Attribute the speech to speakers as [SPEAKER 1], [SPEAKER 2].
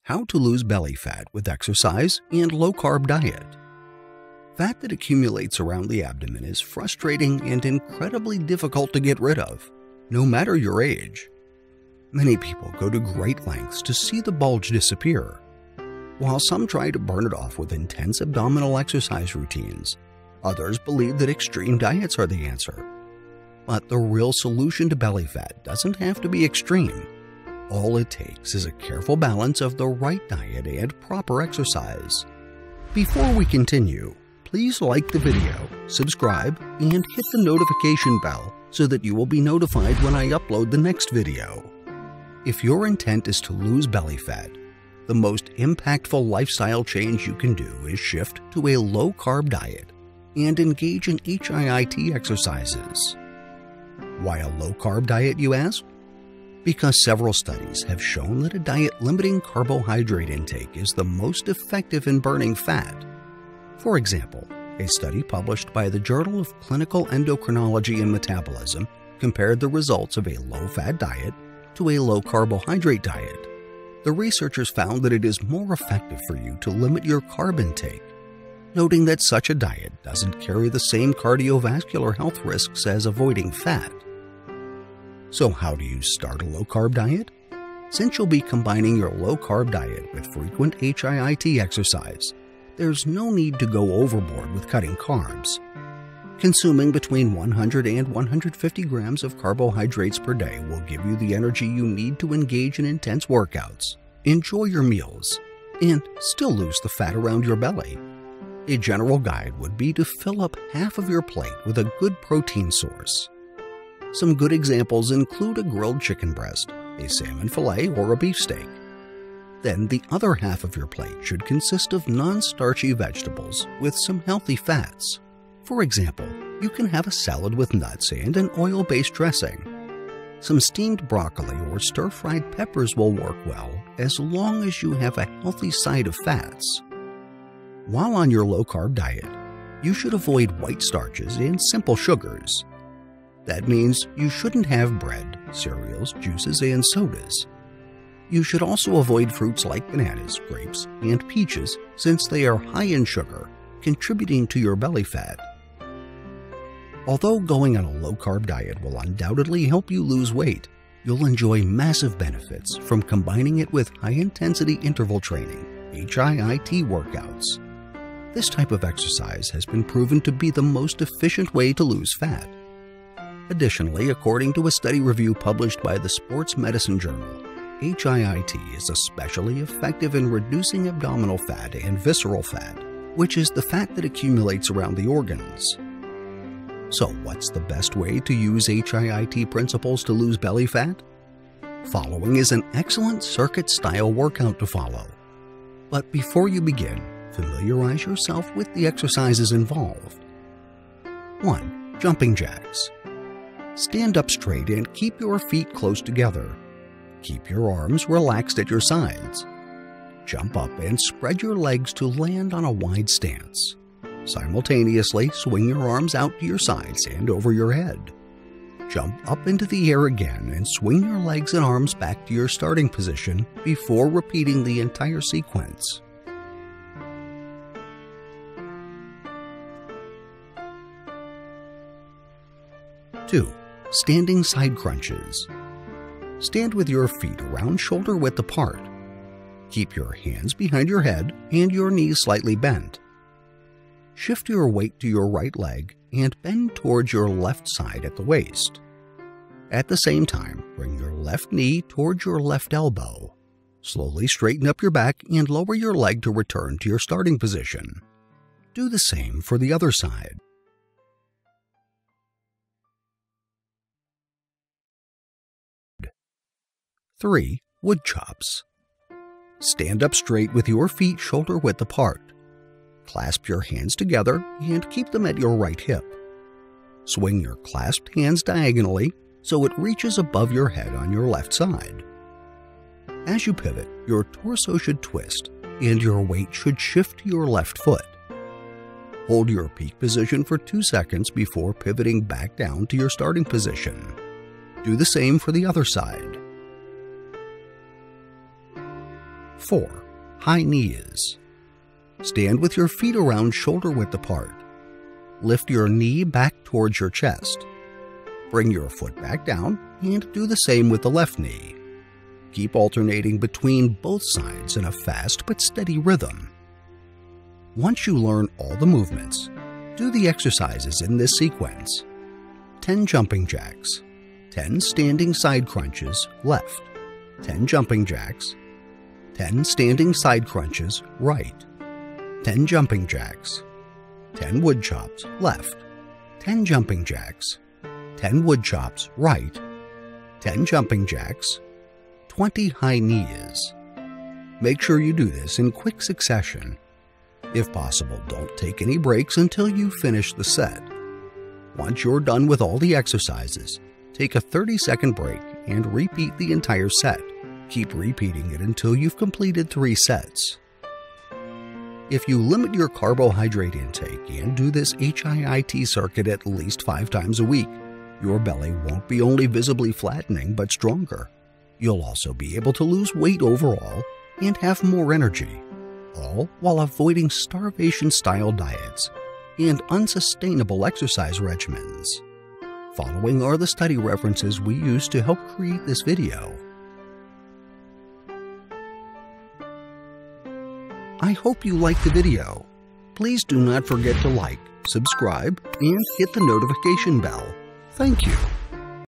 [SPEAKER 1] How to lose belly fat with exercise and low-carb diet. Fat that accumulates around the abdomen is frustrating and incredibly difficult to get rid of, no matter your age. Many people go to great lengths to see the bulge disappear, while some try to burn it off with intense abdominal exercise routines. Others believe that extreme diets are the answer. But the real solution to belly fat doesn't have to be extreme. All it takes is a careful balance of the right diet and proper exercise. Before we continue, please like the video, subscribe, and hit the notification bell so that you will be notified when I upload the next video. If your intent is to lose belly fat, the most impactful lifestyle change you can do is shift to a low-carb diet and engage in HIIT exercises. Why a low-carb diet, you ask? Because several studies have shown that a diet limiting carbohydrate intake is the most effective in burning fat. For example, a study published by the Journal of Clinical Endocrinology and Metabolism compared the results of a low-fat diet to a low-carbohydrate diet. The researchers found that it is more effective for you to limit your carb intake, noting that such a diet doesn't carry the same cardiovascular health risks as avoiding fat. So how do you start a low-carb diet? Since you'll be combining your low-carb diet with frequent HIIT exercise, there's no need to go overboard with cutting carbs. Consuming between 100 and 150 grams of carbohydrates per day will give you the energy you need to engage in intense workouts, enjoy your meals, and still lose the fat around your belly. A general guide would be to fill up half of your plate with a good protein source. Some good examples include a grilled chicken breast, a salmon fillet, or a beef steak. Then the other half of your plate should consist of non-starchy vegetables with some healthy fats. For example, you can have a salad with nuts and an oil-based dressing. Some steamed broccoli or stir-fried peppers will work well as long as you have a healthy side of fats. While on your low-carb diet, you should avoid white starches and simple sugars. That means you shouldn't have bread, cereals, juices, and sodas. You should also avoid fruits like bananas, grapes, and peaches since they are high in sugar, contributing to your belly fat. Although going on a low-carb diet will undoubtedly help you lose weight, you'll enjoy massive benefits from combining it with high-intensity interval training, HIIT workouts. This type of exercise has been proven to be the most efficient way to lose fat. Additionally, according to a study review published by the Sports Medicine Journal, HIIT is especially effective in reducing abdominal fat and visceral fat, which is the fat that accumulates around the organs. So what's the best way to use HIIT principles to lose belly fat? Following is an excellent circuit-style workout to follow. But before you begin, familiarize yourself with the exercises involved. 1. Jumping jacks. Stand up straight and keep your feet close together. Keep your arms relaxed at your sides. Jump up and spread your legs to land on a wide stance. Simultaneously, swing your arms out to your sides and over your head. Jump up into the air again and swing your legs and arms back to your starting position before repeating the entire sequence. 2. Standing side crunches. Stand with your feet around shoulder width apart. Keep your hands behind your head and your knees slightly bent. Shift your weight to your right leg and bend towards your left side at the waist. At the same time, bring your left knee towards your left elbow. Slowly straighten up your back and lower your leg to return to your starting position. Do the same for the other side. 3. Wood chops. Stand up straight with your feet shoulder width apart. Clasp your hands together and keep them at your right hip. Swing your clasped hands diagonally so it reaches above your head on your left side. As you pivot, your torso should twist and your weight should shift to your left foot. Hold your peak position for 2 seconds before pivoting back down to your starting position. Do the same for the other side. 4. High knees. Stand with your feet around shoulder width apart. Lift your knee back towards your chest. Bring your foot back down and do the same with the left knee. Keep alternating between both sides in a fast but steady rhythm. Once you learn all the movements, do the exercises in this sequence. 10 jumping jacks, 10 standing side crunches left, 10 jumping jacks, 10 standing side crunches right, 10 jumping jacks, 10 wood chops left, 10 jumping jacks, 10 wood chops right, 10 jumping jacks, 20 high knees. Make sure you do this in quick succession. If possible, don't take any breaks until you finish the set. Once you're done with all the exercises, take a 30-second break and repeat the entire set. Keep repeating it until you've completed 3 sets. If you limit your carbohydrate intake and do this HIIT circuit at least 5 times a week, your belly won't be only visibly flattening but stronger. You'll also be able to lose weight overall and have more energy, all while avoiding starvation-style diets and unsustainable exercise regimens. Following are the study references we used to help create this video. I hope you liked the video. Please do not forget to like, subscribe, and hit the notification bell. Thank you.